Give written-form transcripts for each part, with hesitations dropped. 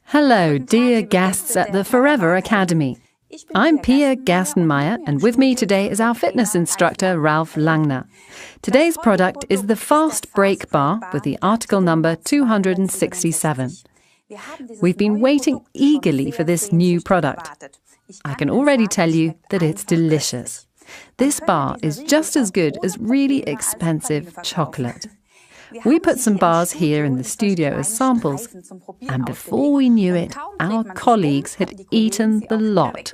Hello, dear guests at the Forever Academy. I'm Pia Gerstenmaier, and with me today is our fitness instructor, Ralf Langner. Today's product is the Fast Break Bar with the article number 267. We've been waiting eagerly for this new product. I can already tell you that it's delicious. This bar is just as good as really expensive chocolate. We put some bars here in the studio as samples, and before we knew it, our colleagues had eaten the lot.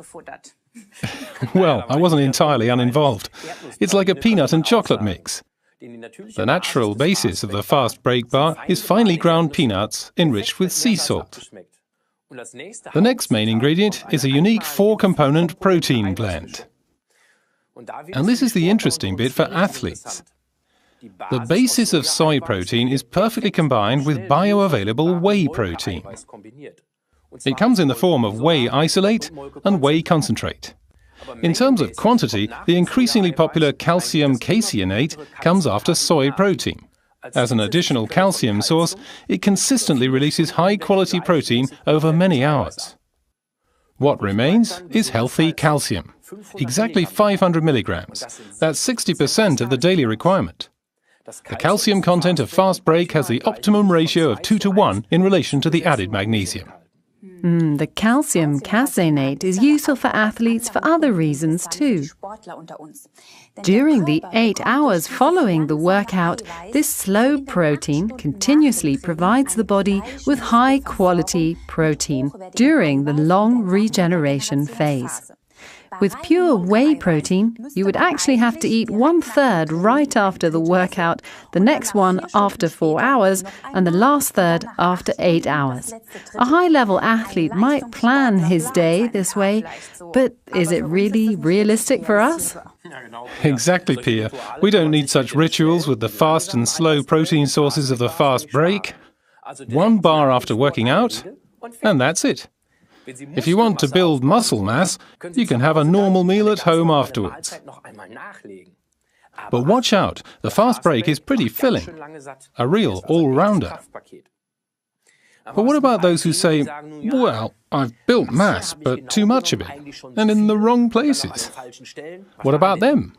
Well, I wasn't entirely uninvolved. It's like a peanut and chocolate mix. The natural basis of the Fast Break Bar is finely ground peanuts enriched with sea salt. The next main ingredient is a unique 4-component protein blend. And this is the interesting bit for athletes. The basis of soy protein is perfectly combined with bioavailable whey protein. It comes in the form of whey isolate and whey concentrate. In terms of quantity, the increasingly popular calcium caseinate comes after soy protein. As an additional calcium source, it consistently releases high-quality protein over many hours. What remains is healthy calcium, exactly 500 milligrams. That's 60% of the daily requirement. The calcium content of Fast Break has the optimum ratio of 2:1 in relation to the added magnesium. The calcium caseinate is useful for athletes for other reasons too. During the 8 hours following the workout, this slow protein continuously provides the body with high-quality protein during the long regeneration phase. With pure whey protein, you would actually have to eat 1/3 right after the workout, the next one after 4 hours, and the last third after 8 hours. A high-level athlete might plan his day this way, but is it really realistic for us? Exactly, Pia. We don't need such rituals with the fast and slow protein sources of the Fast Break. 1 bar after working out, and that's it. If you want to build muscle mass, you can have a normal meal at home afterwards. But watch out, the Fast Break is pretty filling, a real all-rounder. But what about those who say, well, I've built mass, but too much of it, and in the wrong places? What about them?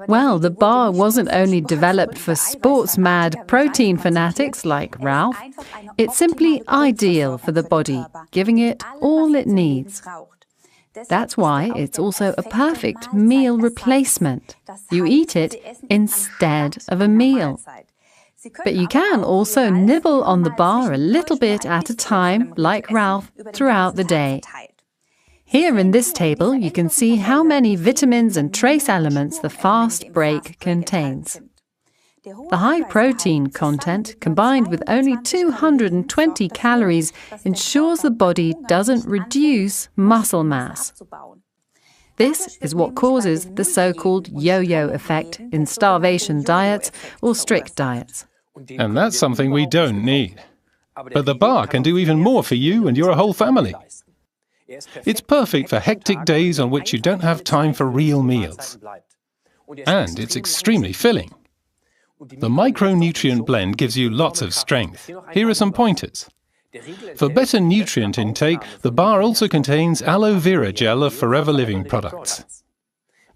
Well, the bar wasn't only developed for sports-mad protein fanatics like Ralf. It's simply ideal for the body, giving it all it needs. That's why it's also a perfect meal replacement. You eat it instead of a meal. But you can also nibble on the bar a little bit at a time, like Ralf, throughout the day. Here in this table, you can see how many vitamins and trace elements the Fast Break contains. The high protein content, combined with only 220 calories, ensures the body doesn't reduce muscle mass. This is what causes the so-called yo-yo effect in starvation diets or strict diets. And that's something we don't need. But the bar can do even more for you and your whole family. It's perfect for hectic days on which you don't have time for real meals. And it's extremely filling. The micronutrient blend gives you lots of strength. Here are some pointers. For better nutrient intake, the bar also contains aloe vera gel of Forever Living products.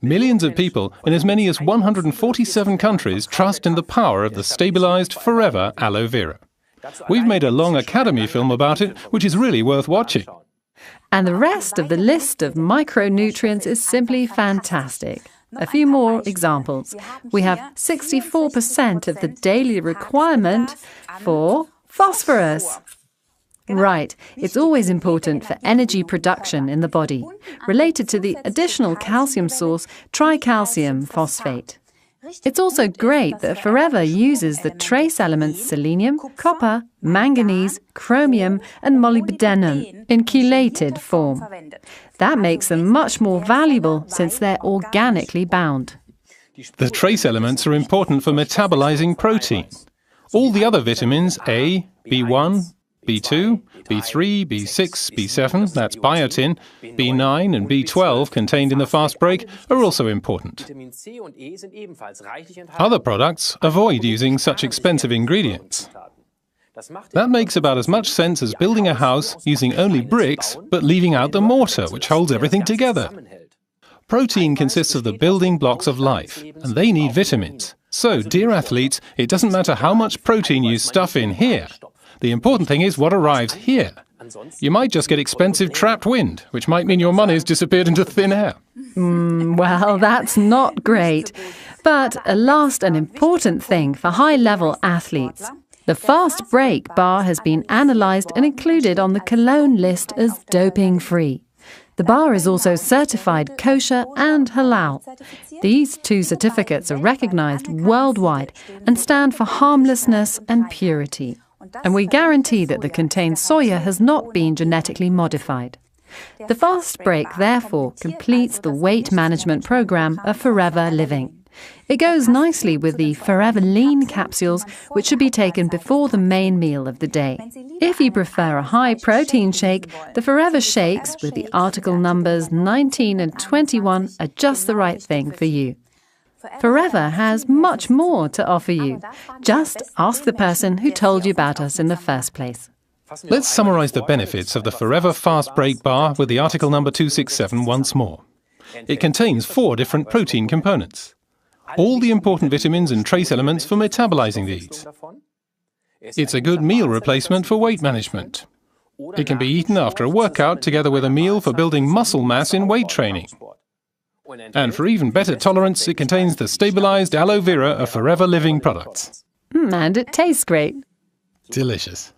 Millions of people in as many as 147 countries trust in the power of the stabilized Forever aloe vera. We've made a long Academy film about it, which is really worth watching. And the rest of the list of micronutrients is simply fantastic. A few more examples. We have 64% of the daily requirement for phosphorus. Right, it's always important for energy production in the body, related to the additional calcium source tricalcium phosphate. It's also great that Forever uses the trace elements selenium, copper, manganese, chromium and molybdenum in chelated form. That makes them much more valuable since they're organically bound. The trace elements are important for metabolizing protein. All the other vitamins A, B1, B2, B3, B6, B7, that's biotin, B9 and B12 contained in the Fast Break are also important. Other products avoid using such expensive ingredients. That makes about as much sense as building a house using only bricks, but leaving out the mortar, which holds everything together. Protein consists of the building blocks of life, and they need vitamins. So, dear athletes, it doesn't matter how much protein you stuff in here. The important thing is what arrives here. You might just get expensive trapped wind, which might mean your money's disappeared into thin air. Well, that's not great. But a last and important thing for high-level athletes. The fast break bar has been analysed and included on the Cologne list as doping-free. The bar is also certified kosher and halal. These two certificates are recognised worldwide and stand for harmlessness and purity. And we guarantee that the contained soya has not been genetically modified. The fast break, therefore, completes the weight management program of Forever Living. It goes nicely with the Forever Lean capsules, which should be taken before the main meal of the day. If you prefer a high-protein shake, the Forever Shakes with the article numbers 19 and 21 are just the right thing for you. Forever has much more to offer you. Just ask the person who told you about us in the first place. Let's summarize the benefits of the Forever Fast Break Bar with the article number 267 once more. It contains 4 different protein components. All the important vitamins and trace elements for metabolizing these. It's a good meal replacement for weight management. It can be eaten after a workout together with a meal for building muscle mass in weight training. And for even better tolerance, it contains the stabilized aloe vera of Forever Living products. And it tastes great. Delicious.